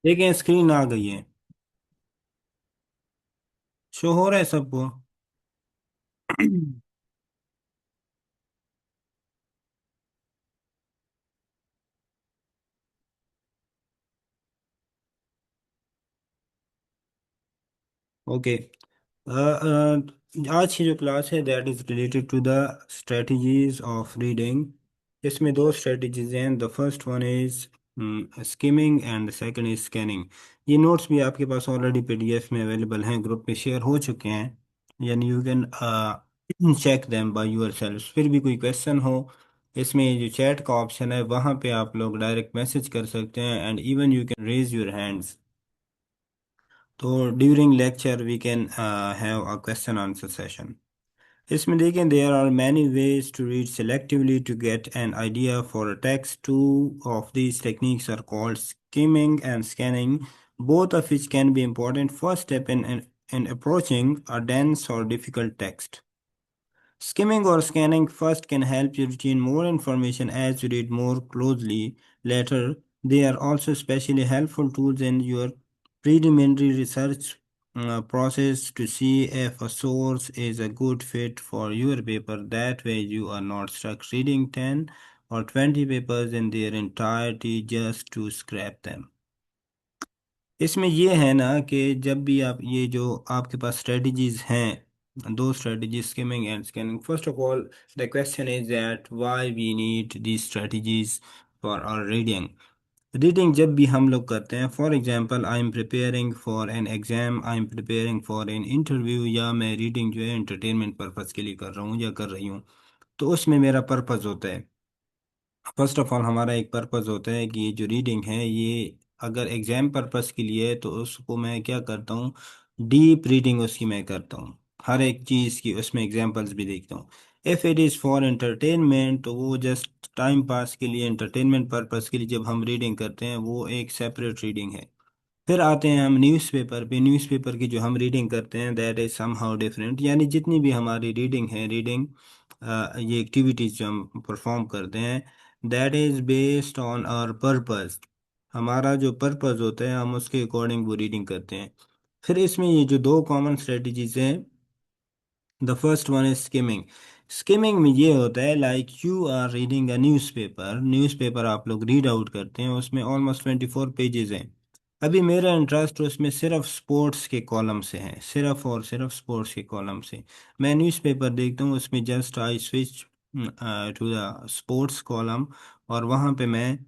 देखें स्क्रीन आ गई है। शो हो रहा है सबको? ओके। आज की जो क्लास है that is related to the strategies of reading. इसमें दो स्ट्रेटजीज हैं। The first one is skimming and the second is scanning. ये नोट्स भी आपके पास ऑलरेडी पीडीएफ में अवेलेबल हैं, ग्रुप पे शेयर हो चुके हैं। यानी you can check them by yourself. फिर भी कोई क्वेश्चन हो, इसमें ये जो चैट का ऑप्शन है वहाँ पे आप लोग डायरेक्ट मैसेज कर सकते हैं, and even you can raise your hands. तो during lecture we can have a question answer session. इसमें देखें there are many ways to read selectively to get an idea for a text. Two of these techniques are called skimming and scanning, both of which can be important first step in approaching a dense or difficult text. Skimming or scanning first can help you retain more information as you read more closely later. They are also especially helpful tools in your preliminary research process to see if a source is a good fit for your paper. That way, you are not stuck reading 10 or 20 papers in their entirety just to scrap them. इसमें ये है ना कि जब भी आप ये जो आपके पास स्ट्रेटजीज हैं, दो strategies, skimming and scanning. First of all the question is that why we need these strategies for our reading. Reading जब भी हम लोग करते हैं, for example I am preparing for an exam, I am preparing for an interview, या मैं reading जो है एंटरटेनमेंट पर्पज़ के लिए कर रहा हूँ या कर रही हूँ, तो उसमें मेरा पर्पज़ होता है। फर्स्ट ऑफ ऑल हमारा एक पर्पस होता है कि ये जो रीडिंग है ये अगर एग्जाम पर्पस के लिए है तो उसको मैं क्या करता हूँ, डीप रीडिंग उसकी मैं करता हूँ, हर एक चीज़ की उसमें एग्जांपल्स भी देखता हूँ। If it is for entertainment तो वो जस्ट टाइम पास के लिए, एंटरटेनमेंट पर्पस के लिए जब हम रीडिंग करते हैं वो एक सेपरेट रीडिंग है। फिर आते हैं हम न्यूज़पेपर पे। न्यूज़पेपर की जो हम रीडिंग करते हैं दैट इज समहाउ डिफरेंट। यानी जितनी भी हमारी रीडिंग है, रीडिंग ये एक्टिविटीज जो हम परफॉर्म करते हैं, that is based on our purpose. हमारा जो पर्पस होता है हम उसके अकॉर्डिंग वो रीडिंग करते हैं। फिर इसमें ये जो दो कॉमन स्ट्रेटजीज हैं, the first one is skimming. Skimming में ये होता है like you are reading a newspaper. Newspaper आप लोग रीड आउट करते हैं, उसमें ऑलमोस्ट 24 पेजेस हैं। अभी मेरा इंटरेस्ट उसमें सिर्फ स्पोर्ट्स के कॉलम से है, सिर्फ और सिर्फ स्पोर्ट्स के कॉलम से मैं न्यूज़पेपर देखता हूँ। उसमें just I switch to the sports column, और वहाँ पे मैं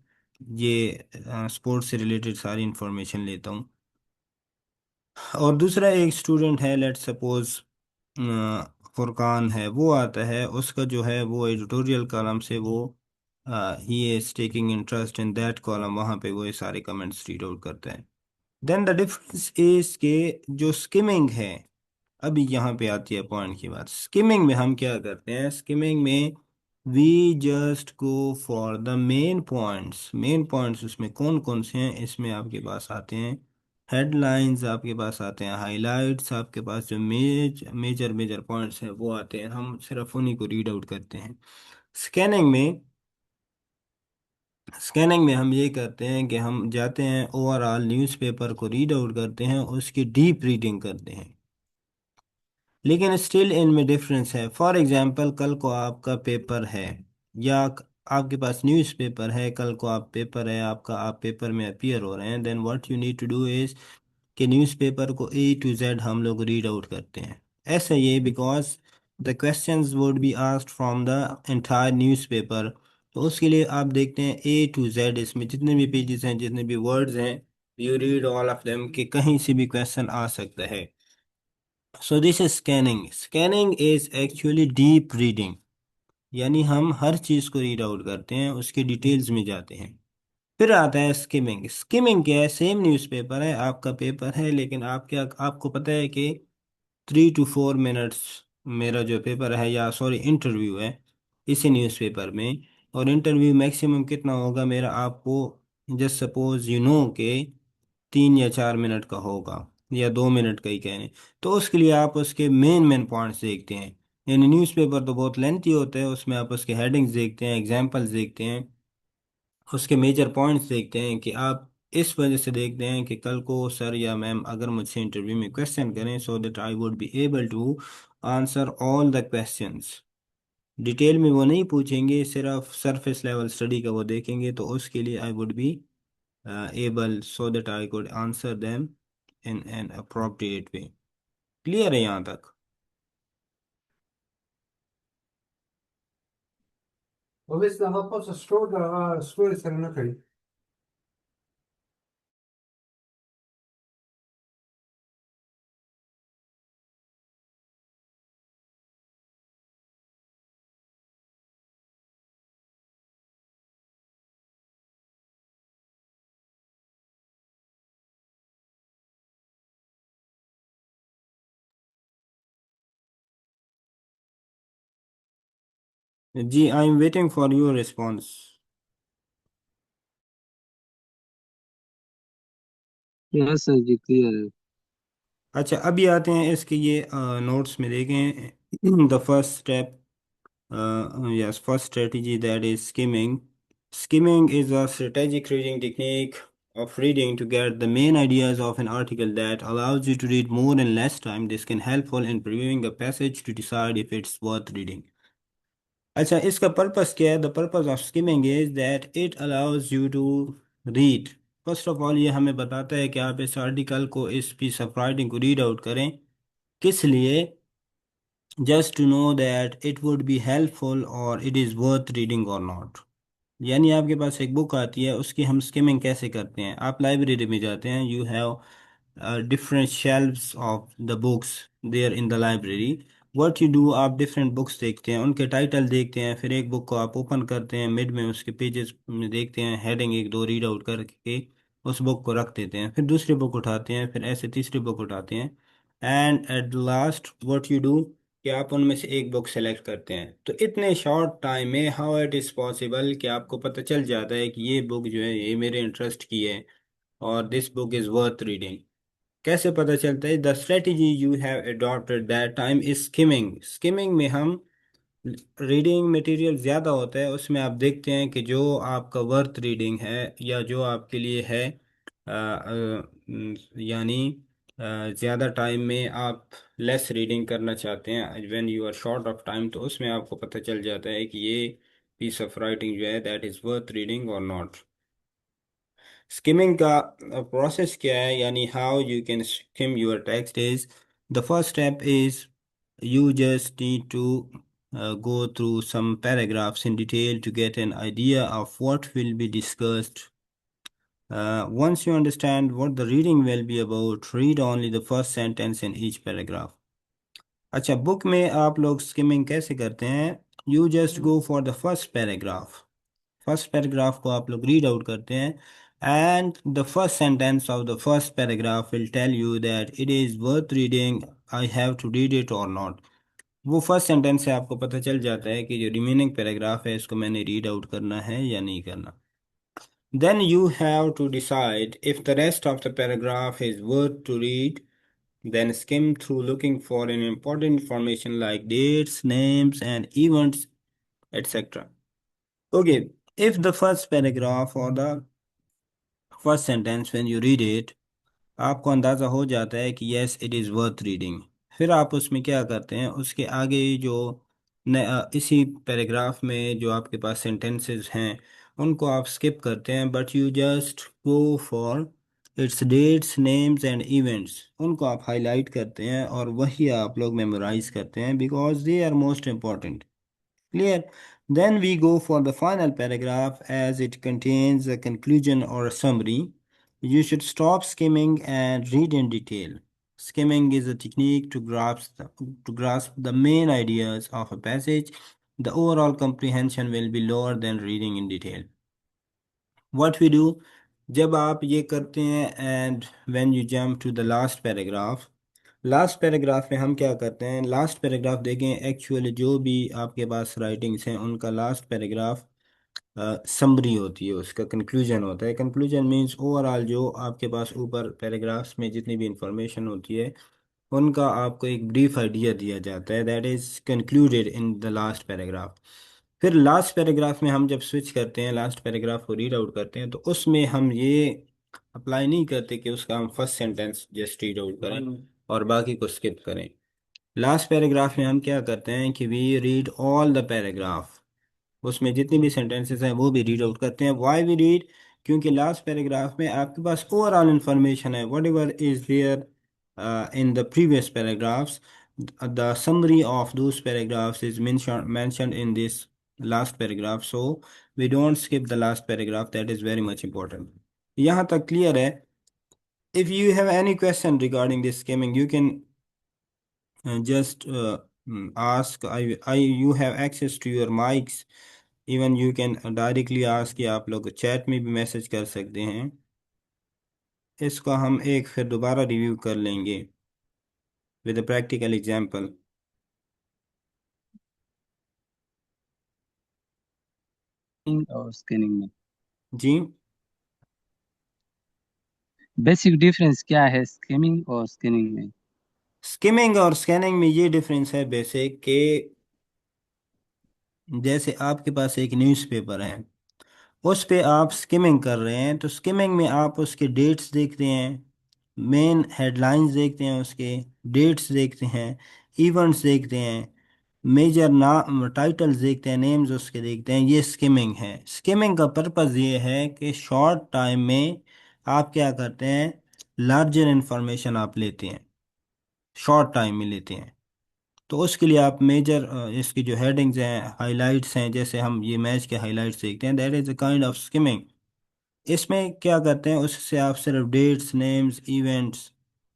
ये स्पोर्ट्स से रिलेटेड सारी इंफॉर्मेशन लेता हूँ। और दूसरा एक स्टूडेंट है, लेट सपोज फुरकान है, वो आता है, उसका जो है वो एडिटोरियल कॉलम से वो he is taking interest in that column, वहाँ पे वो ये सारे कमेंट्स रीड आउट करते हैं। देन द डिफरेंस इज के जो स्किमिंग है, अभी यहाँ पे आती है पॉइंट की बात। स्किमिंग में हम क्या करते हैं, स्किमिंग में we just go for the main points. Main points उसमें कौन कौन से हैं, इसमें आपके पास आते हैं हेडलाइंस, आपके पास आते हैं हाइलाइट्स, आपके पास जो मेजर मेजर पॉइंट्स हैं वो आते हैं, हम सिर्फ उन्हीं को रीड आउट करते हैं। स्कैनिंग में स्कैनिंग में हम ये करते हैं कि हम जाते हैं ओवरऑल न्यूज़पेपर को रीड आउट करते हैं, उसकी डीप रीडिंग करते हैं। लेकिन स्टिल इनमें डिफरेंस है। फॉर एग्जांपल कल को आपका पेपर है, या आपके पास न्यूज़पेपर है, कल को आप पेपर है आपका, आप पेपर में अपीयर हो रहे हैं, then what you need to do is कि न्यूज़पेपर को A to Z हम लोग रीड आउट करते हैं। ऐसा ये because the questions would be asked from the entire newspaper. तो उसके लिए आप देखते हैं A to Z, इसमें जितने भी पेजेस हैं, जितने भी वर्ड्स हैं, you read all of them, कि कहीं से भी क्वेश्चन आ सकता है। सो this is scanning. Scanning is actually deep reading, यानी हम हर चीज़ को रीड आउट करते हैं, उसके डिटेल्स में जाते हैं। फिर आता है स्किमिंग। स्किमिंग क्या है, सेम न्यूज़पेपर है, आपका पेपर है, लेकिन आप क्या, आपको पता है कि 3 to 4 मिनट्स मेरा जो पेपर है, या सॉरी इंटरव्यू है इसी न्यूज़पेपर में, और इंटरव्यू मैक्सिमम कितना होगा मेरा, आपको जस्ट सपोज यू नो के 3 या 4 मिनट का होगा, या 2 मिनट का ही कहने। तो उसके लिए आप उसके मेन मेन पॉइंट्स देखते हैं। यानी न्यूज़पेपर तो बहुत लेंथी होता है, उसमें आप उसके हेडिंग्स देखते हैं, एग्जाम्पल्स देखते हैं, उसके मेजर पॉइंट्स देखते हैं कि आप इस वजह से देखते हैं कि कल को सर या मैम अगर मुझसे इंटरव्यू में क्वेश्चन करें, so that I would be able to answer all the questions. Detail में वो नहीं पूछेंगे, सिर्फ सरफेस लेवल स्टडी का वो देखेंगे, तो उसके लिए आई would be able so that I could answer them in an appropriate way. Clear है यहाँ तक? Och visst, han har på sig skådespelaren okej. जी, I am waiting for your response. Yes sir जी, क्लियर है। अच्छा, अभी आते हैं इसके ये नोट्स में देखें। The first step, yes, first strategy, that is skimming. Skimming is a strategic reading technique of reading to get the main ideas of an article that allows you to read more in less time. This can helpful in previewing a passage to decide if it's worth reading. अच्छा, इसका purpose क्या है? The purpose of skimming is that it allows you to read. First of all ये हमें बताता है कि आप इस आर्टिकल को, इस पीस ऑफ राइटिंग को रीड आउट करें। किस लिए? Just to know that it would be helpful और इट इज़ वर्थ रीडिंग और नॉट। यानी आपके पास एक बुक आती है, उसकी हम स्किमिंग कैसे करते हैं? आप लाइब्रेरी में जाते हैं, you have different shelves of the books there in the library. what you do, आप different books देखते हैं, उनके टाइटल देखते हैं, फिर एक बुक को आप ओपन करते हैं, मिड में उसके पेजेस में देखते हैं, हेडिंग एक दो रीड आउट करके उस बुक को रख देते हैं, फिर दूसरी बुक उठाते हैं, फिर ऐसे तीसरी बुक उठाते हैं, and at last what you do कि आप उनमें से एक बुक सेलेक्ट करते हैं। तो इतने शॉर्ट टाइम में हाउ इट इज़ पॉसिबल कि आपको पता चल जाता है कि ये बुक जो है ये मेरे इंटरेस्ट की है और this book is worth reading. कैसे पता चलता है? The strategy you have adopted that time is skimming. Skimming में हम रीडिंग मटेरियल ज़्यादा होता है, उसमें आप देखते हैं कि जो आपका वर्थ रीडिंग है या जो आपके लिए है, यानी ज़्यादा टाइम में आप लेस रीडिंग करना चाहते हैं, when you are short of time, तो उसमें आपको पता चल जाता है कि ये पीस ऑफ राइटिंग जो है दैट इज़ वर्थ रीडिंग और नॉट। स्किमिंग का प्रोसेस क्या है, यानी how you can scheme your text is, the first step is you just need to go through some paragraphs in detail to get an idea of what will be discussed. Once you understand what the reading will be about, read only the first sentence in each paragraph. अच्छा, book में आप लोग skimming कैसे करते हैं? You just go for the first paragraph. First paragraph को आप लोग रीड आउट करते हैं, and the first sentence of the first paragraph will tell you that it is worth reading, I have to read it और not. वो first sentence से आपको पता चल जाता है कि जो रिमेनिंग पैराग्राफ है इसको मैंने रीड आउट करना है या नहीं करना। Then you have to decide if the rest of the paragraph is worth to read, then skim through looking for an important information like dates, names, and events, etc. Okay, if the first paragraph or the first sentence when you read it आपको अंदाज़ा हो जाता है कि yes it is worth reading, फिर आप उसमें क्या करते हैं, उसके आगे जो इसी पैराग्राफ में जो आपके पास सेंटेंसेस हैं उनको आप स्किप करते हैं, but you just go for its dates, names and events, उनको आप हाईलाइट करते हैं और वही आप लोग मेमोराइज करते हैं because they are most important. Clear? Then we go for the final paragraph as it contains a conclusion or a summary. You should stop skimming and read in detail. Skimming is a technique to grasp the main ideas of a passage. The overall comprehension will be lower than reading in detail. What we do, जब आप ये करते हैं and when you jump to the last paragraph, last paragraph में हम क्या करते हैं? लास्ट पैराग्राफ देखें, एक्चुअली जो भी आपके पास राइटिंग्स हैं उनका लास्ट पैराग्राफ समरी होती है, उसका कंक्लूजन होता है। कंक्लूजन मीन्स ओवरऑल जो आपके पास ऊपर पैराग्राफ्स में जितनी भी इंफॉर्मेशन होती है उनका आपको एक ब्रीफ आइडिया दिया जाता है, that is concluded in the last paragraph. फिर लास्ट पैराग्राफ में हम जब स्विच करते हैं, लास्ट पैराग्राफ को रीड आउट करते हैं, तो उसमें हम ये अप्लाई नहीं करते कि उसका हम first sentence just read out करें और बाकी को स्किप करें। लास्ट पैराग्राफ में हम क्या करते हैं कि we read all the paragraph, उसमें जितनी भी सेंटेंसेस हैं वो भी रीड आउट करते हैं। व्हाई वी रीड, क्योंकि लास्ट पैराग्राफ में आपके पास ओवरऑल इंफॉर्मेशन है, whatever is there in the previous paragraphs, the summary of those paragraphs is mentioned in this last paragraph, so we don't skip the last paragraph, that is very much important। यहाँ तक clear है? if you have any question regarding this skimming, you can just ask। You have access to your mics, even you can directly ask, कि आप लोग chat में भी message कर सकते हैं। इसको हम एक फिर दोबारा रिव्यू कर लेंगे विद अ प्रैक्टिकल एग्जांपल। और स्कैनिंग में जी। बेसिक डिफरेंस क्या है स्किमिंग और स्कैनिंग में? स्किमिंग और स्कैनिंग में ये डिफरेंस है बेसिक कि जैसे आपके पास एक न्यूज़पेपर है, उस पे आप स्किमिंग कर रहे हैं, तो स्किमिंग में आप उसके डेट्स देखते हैं, मेन हेडलाइंस देखते हैं, उसके डेट्स देखते हैं, इवेंट्स देखते हैं, मेजर नाम टाइटल्स देखते हैं, नेम्स उसके देखते हैं। ये स्किमिंग है। स्किमिंग का पर्पज़ ये है कि शॉर्ट टाइम में आप क्या करते हैं, लार्जर इंफॉर्मेशन आप लेते हैं, शॉर्ट टाइम में लेते हैं। तो उसके लिए आप मेजर इसकी जो हेडिंग्स हैं, हाइलाइट्स हैं, जैसे हम ये मैच के हाइलाइट्स देखते हैं, that is a kind of skimming. इसमें क्या करते हैं, उससे आप सिर्फ डेट्स, नेम्स, इवेंट्स,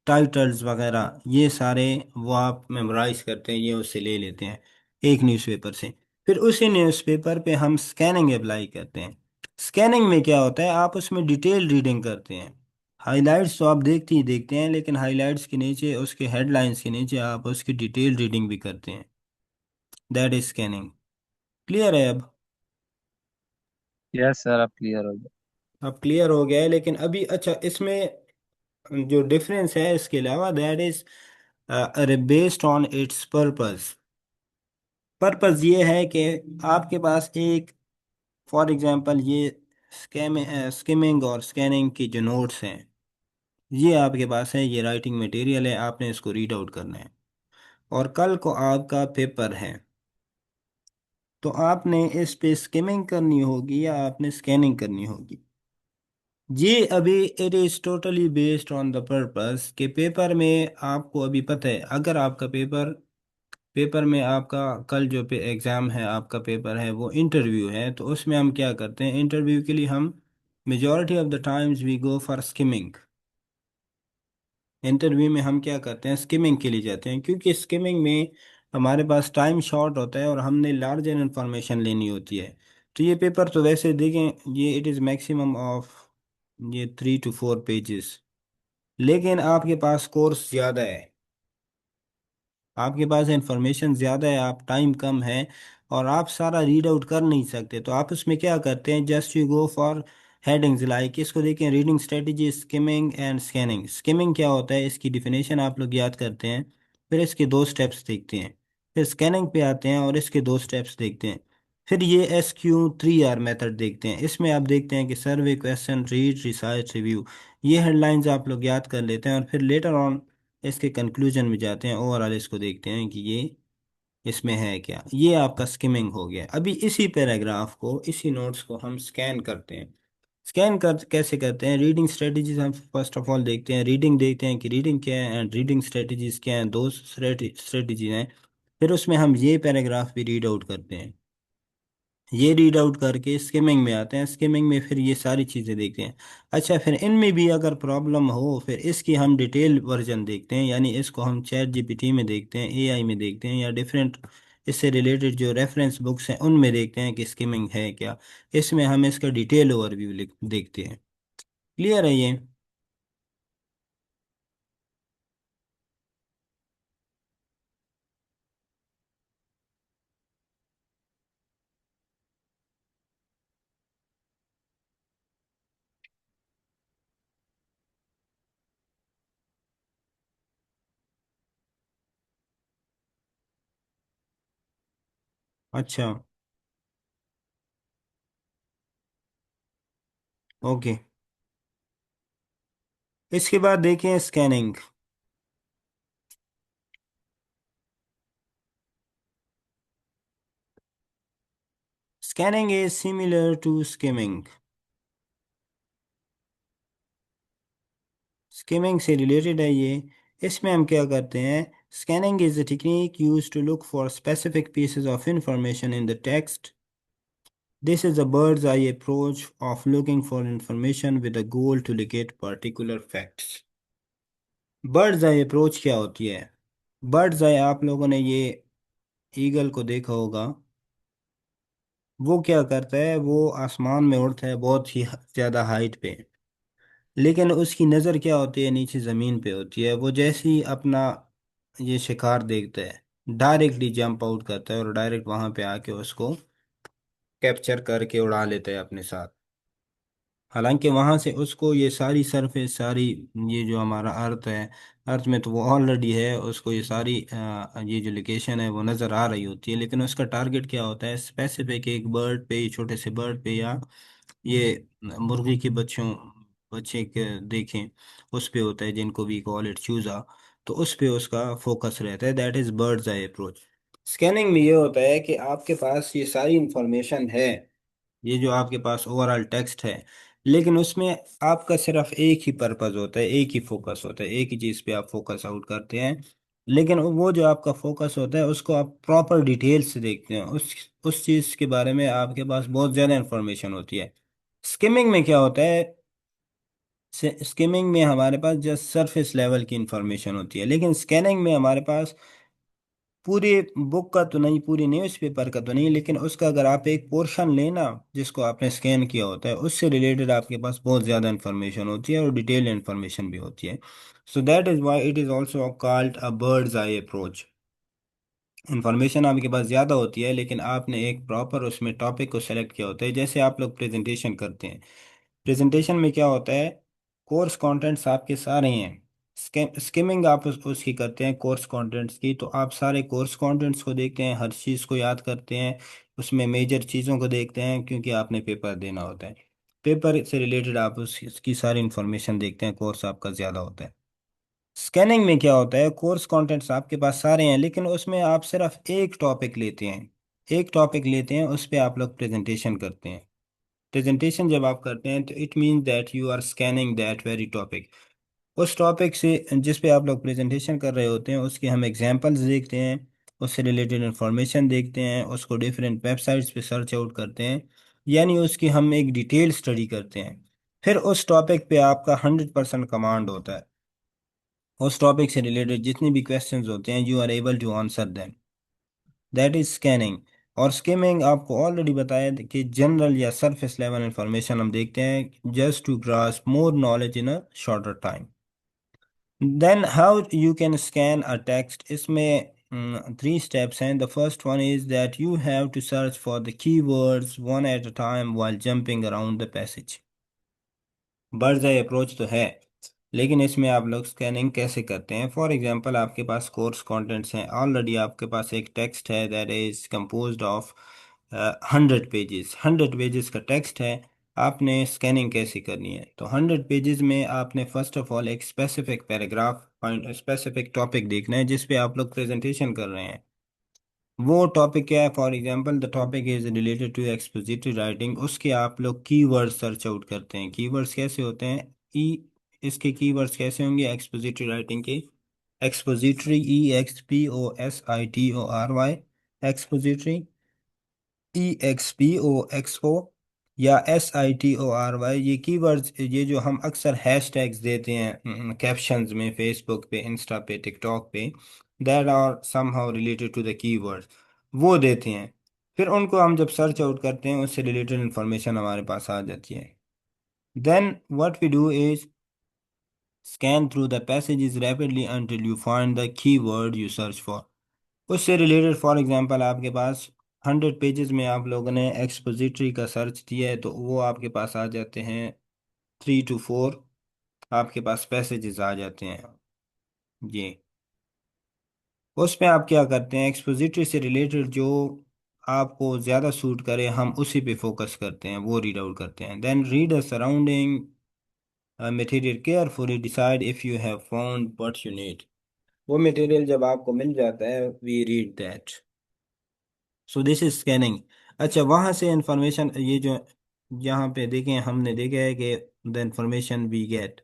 टाइटल्स वगैरह ये सारे वो आप मेमोराइज करते हैं, ये उससे ले लेते हैं एक न्यूज़पेपर से। फिर उसी न्यूज़पेपर पे हम स्कैनिंग अप्लाई करते हैं। स्कैनिंग में क्या होता है, आप उसमें डिटेल रीडिंग करते हैं। हाइलाइट्स तो आप देखते ही देखते हैं, लेकिन हाइलाइट्स के नीचे, उसके हेडलाइंस के नीचे आप उसकी डिटेल रीडिंग भी करते हैं। That is scanning. क्लियर है अब? यस सर, आप क्लियर हो गए। अब क्लियर हो गया है, लेकिन अभी अच्छा, इसमें जो डिफरेंस है इसके अलावा, that is based on it's purpose. Purpose ये है कि आपके पास एक, फॉर एग्जांपल, ये स्किमिंग और स्कैनिंग की जो नोट्स हैं, ये आपके पास है, ये राइटिंग मटेरियल है, आपने इसको रीड आउट करना है। और कल को आपका पेपर है, तो आपने इस पे स्किमिंग करनी होगी या आपने स्कैनिंग करनी होगी। ये अभी it is totally based on the purpose के पेपर में आपको अभी पता है, अगर आपका पेपर, पेपर में आपका कल जो पे एग्ज़ाम है, आपका पेपर है, वो इंटरव्यू है, तो उसमें हम क्या करते हैं, इंटरव्यू के लिए हम majority of the times we go for skimming. Interview में हम क्या करते हैं, स्किमिंग के लिए जाते हैं, क्योंकि स्किमिंग में हमारे पास टाइम शॉर्ट होता है और हमने लार्जर इन्फॉर्मेशन लेनी होती है। तो ये पेपर तो वैसे देखें, ये इट इज़ मैक्सिमम ऑफ ये 3 to 4 पेजेस, लेकिन आपके पास कोर्स ज़्यादा है, आपके पास इंफॉर्मेशन ज़्यादा है, आप टाइम कम है और आप सारा रीड आउट कर नहीं सकते, तो आप उसमें क्या करते हैं, just you go for headings. Like इसको देखें, reading strategy, skimming and scanning. Skimming क्या होता है, इसकी डिफिनेशन आप लोग याद करते हैं, फिर इसके दो स्टेप्स देखते हैं, फिर स्कैनिंग पे आते हैं और इसके दो स्टेप्स देखते हैं, फिर ये SQ3R मेथड देखते हैं। इसमें आप देखते हैं कि सर्वे, क्वेश्चन, रीड, रिसर्च, रिव्यू, ये हेडलाइंस आप लोग याद कर लेते हैं और फिर लेटर ऑन इसके कंक्लूजन में जाते हैं, ओवरऑल इसको देखते हैं कि ये इसमें है क्या। ये आपका स्किमिंग हो गया। अभी इसी पैराग्राफ को, इसी नोट्स को हम स्कैन करते हैं। स्कैन कर कैसे करते हैं, रीडिंग स्ट्रेटजीज हम फर्स्ट ऑफ ऑल देखते हैं, रीडिंग देखते हैं कि रीडिंग क्या है एंड रीडिंग स्ट्रेटजीज क्या हैं, दो स्ट्रेटजीज हैं। फिर उसमें हम ये पैराग्राफ भी रीड आउट करते हैं। ये रीड आउट करके स्किमिंग में आते हैं, स्किमिंग में फिर ये सारी चीज़ें देखते हैं। अच्छा, फिर इनमें भी अगर प्रॉब्लम हो, फिर इसकी हम डिटेल वर्जन देखते हैं, यानी इसको हम ChatGPT में देखते हैं, AI में देखते हैं, या डिफरेंट इससे रिलेटेड जो रेफरेंस बुक्स हैं उनमें देखते हैं कि स्किमिंग है क्या। इसमें हम इसका डिटेल ओवरव्यू देखते हैं। क्लियर है ये? अच्छा। ओके। इसके बाद देखें scanning. Scanning is similar to skimming. Skimming से रिलेटेड है ये। इसमें हम क्या करते हैं, scanning is a technique used to look for specific pieces of information in the text. This is a bird's eye approach of looking for information with a goal to locate particular facts. Birds eye approach क्या होती है? Birds आई, आप लोगों ने ये eagle को देखा होगा। वो क्या करता है, वो आसमान में उड़ता है बहुत ही ज़्यादा हाइट पे, लेकिन उसकी नज़र क्या होती है, नीचे ज़मीन पे होती है। वो जैसे ही अपना ये शिकार देखता है, डायरेक्टली जंप आउट करता है और डायरेक्ट वहां पे आके उसको कैप्चर करके उड़ा लेता है अपने साथ। हालांकि वहां से उसको ये सारी सरफेस सारी, ये जो हमारा अर्थ है, अर्थ में तो वो ऑलरेडी है, उसको ये सारी ये जो लोकेशन है वो नज़र आ रही होती है, लेकिन उसका टारगेट क्या होता है, स्पेसिफिक एक बर्ड पे, छोटे से बर्ड पे, या ये मुर्गी के बच्चों, बच्चे के देखें, उस पे होता है, जिनको भी कॉल इट चूजा। तो उस पे उसका फोकस रहता है। That is birds eye approach. Scanning में ये होता है कि आपके पास ये सारी इंफॉर्मेशन है, ये जो आपके पास ओवरऑल टेक्स्ट है, लेकिन उसमें आपका सिर्फ एक ही पर्पस होता है, एक ही फोकस होता है, एक ही चीज़ पे आप फोकस आउट करते हैं। लेकिन वो जो आपका फोकस होता है उसको आप प्रॉपर डिटेल से देखते हैं, उस चीज़ के बारे में आपके पास बहुत ज़्यादा इंफॉर्मेशन होती है। स्किमिंग में क्या होता है, स्किमिंग में हमारे पास जस्ट सरफेस लेवल की इंफॉर्मेशन होती है, लेकिन स्कैनिंग में हमारे पास पूरी बुक का तो नहीं, पूरी न्यूज़पेपर का तो नहीं, लेकिन उसका अगर आप एक पोर्शन लेना जिसको आपने स्कैन किया होता है, उससे रिलेटेड आपके पास बहुत ज़्यादा इन्फॉर्मेशन होती है और डिटेल इन्फॉर्मेशन भी होती है। So that is why it is also called a bird's eye approach. Information आपके पास ज़्यादा होती है, लेकिन आपने एक प्रॉपर उसमें टॉपिक को सेलेक्ट किया होता है। जैसे आप लोग प्रेजेंटेशन करते हैं, प्रेजेंटेशन में क्या होता है, कोर्स कंटेंट्स आपके सारे हैं। स्किमिंग आप उसकी करते हैं कोर्स कंटेंट्स की, तो आप सारे कोर्स कंटेंट्स को देखते हैं, हर चीज़ को याद करते हैं, उसमें मेजर चीज़ों को देखते हैं, क्योंकि आपने पेपर देना होता है। पेपर से रिलेटेड आप उसकी सारी इंफॉर्मेशन देखते हैं, कोर्स आपका ज़्यादा होता है। स्कैनिंग में क्या होता है, कोर्स कंटेंट्स आपके पास सारे हैं, लेकिन उसमें आप सिर्फ एक टॉपिक लेते हैं, एक टॉपिक लेते हैं, उस पर आप लोग प्रेजेंटेशन करते हैं। प्रेजेंटेशन जब आप करते हैं तो it means that you are scanning that very topic. उस टॉपिक से जिस पे आप लोग प्रेजेंटेशन कर रहे होते हैं, उसके हम एग्जांपल्स देखते हैं, उससे रिलेटेड इंफॉर्मेशन देखते हैं, उसको डिफरेंट वेबसाइट्स पे सर्च आउट करते हैं, यानी उसकी हम एक डिटेल स्टडी करते हैं। फिर उस टॉपिक पे आपका 100% कमांड होता है। उस टॉपिक से रिलेटेड जितने भी क्वेश्चंस होते हैं, you are able to answer them. That is scanning. और स्किमिंग आपको ऑलरेडी बताया कि जनरल या सरफेस लेवल इंफॉर्मेशन हम देखते हैं, just to grasp more knowledge in a shorter time. Then how you can scan a text, इसमें 3 steps हैं। The first one is that you have to search for the keywords one at a time while jumping around the passage. Bird's eye approach तो है, लेकिन इसमें आप लोग scanning कैसे करते हैं? फॉर एग्जांपल, आपके पास कोर्स कंटेंट्स हैं, ऑलरेडी आपके पास एक टेक्स्ट है that is composed of 100 pages, 100 pages का टेक्स्ट है। आपने स्कैनिंग कैसे करनी है? तो 100 पेजेस में आपने फर्स्ट ऑफ ऑल एक specific paragraph point, specific topic देखना है जिस पे आप लोग प्रेजेंटेशन कर रहे हैं। वो टॉपिक क्या है? For example, the topic is related to expository writing. उसके आप लोग कीवर्ड सर्च आउट करते हैं। कीवर्ड्स कैसे होते हैं? ई, इसके कीवर्ड्स कैसे होंगे एक्सपोजिटरी राइटिंग के? एक्सपोजिटरी, EXPOSITORY, एक्सपोजिटरी, EXPO, या SITORY। ये कीवर्ड्स, ये जो हम अक्सर हैशटैग्स देते हैं कैप्शंस में, फेसबुक पे, इंस्टा पे, टिकटॉक पे, that are somehow related to the keywords, वो देते हैं। फिर उनको हम जब सर्च आउट करते हैं, उससे रिलेटेड इंफॉर्मेशन हमारे पास आ जाती है। Then what we do is scan through the passages rapidly until you find the keyword you search for। उससे रिलेटेड फॉर एग्जांपल, आपके पास 100 पेजेस में आप लोगों ने एक्सपोजिटरी का सर्च दिया है, तो वो आपके पास आ जाते हैं 3 to 4, आपके पास पैसेजेस आ जाते हैं ये। उसमें आप क्या करते हैं, एक्सपोजिटरी से रिलेटेड जो आपको ज़्यादा सूट करे, हम उसी पे फोकस करते हैं, वो रीड आउट करते हैं। Then read the surrounding material carefully, decide if you have found what you need. वो मटेरियल जब आपको मिल जाता है, we read that. So this is scanning. अच्छा, वहां से इंफॉर्मेशन, ये जो यहाँ पे देखें, हमने देखा है कि द इंफॉर्मेशन वी गेट,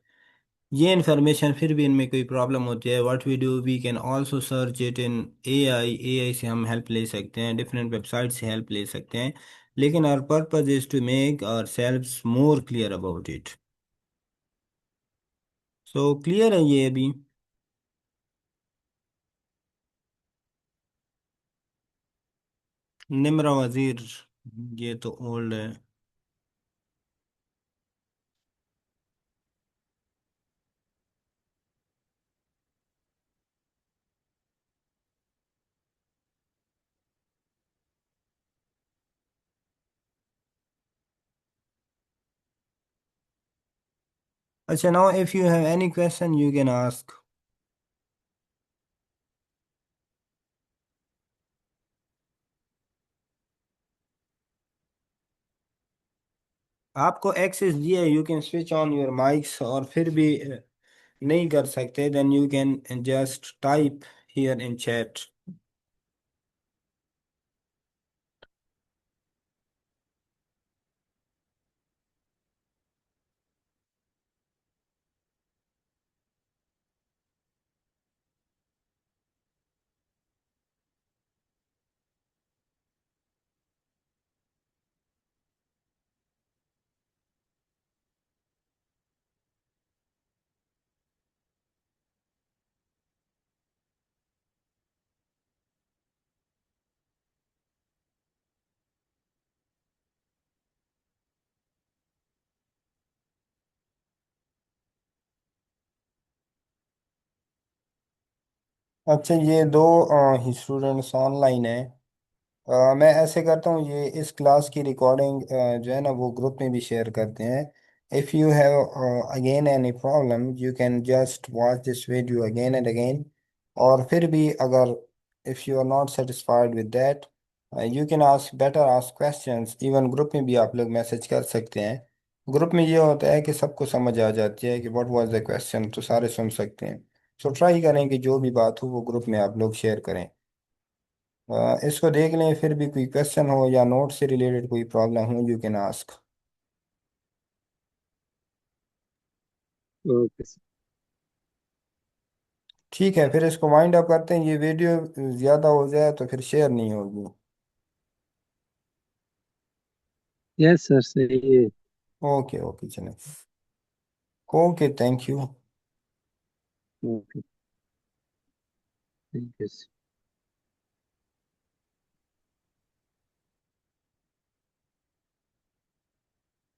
ये इंफॉर्मेशन फिर भी इनमें कोई प्रॉब्लम होती है, what we do, we can also search it in AI से हम हेल्प ले सकते हैं, डिफरेंट वेबसाइट से हेल्प ले सकते हैं. लेकिन our purpose is to make ourselves more clear about it. So clear है ये अभी? निम्रा वजीर, ये तो ओल्ड है. अच्छा, now if you have any question you can ask. आपको एक्सेस दिया है, you can switch on your mics, और फिर भी नहीं कर सकते, then you can just type here in chat. अच्छा, ये दो स्टूडेंट्स ऑनलाइन है. मैं ऐसे करता हूँ, ये इस क्लास की रिकॉर्डिंग जो है ना, वो ग्रुप में भी शेयर करते हैं. If you have again any problem you can just watch this video again and again. और फिर भी अगर if you are not satisfied with that, you can ask, better ask questions. Even group में भी आप लोग मैसेज कर सकते हैं. ग्रुप में ये होता है कि सबको समझ आ जाती है कि व्हाट वाज द क्वेश्चन, तो सारे सुन सकते हैं. सो ट्राई करें कि जो भी बात हो वो ग्रुप में आप लोग शेयर करें. इसको देख लें, फिर भी कोई क्वेश्चन हो या नोट से रिलेटेड कोई प्रॉब्लम हो, you can ask. Okay sir. ठीक है, फिर इसको वाइंड अप करते हैं. ये वीडियो ज़्यादा हो जाए तो फिर शेयर नहीं होगी. यस सर, सही है. ओके ओके, चलें. Okay, thank you. Okay, thank you.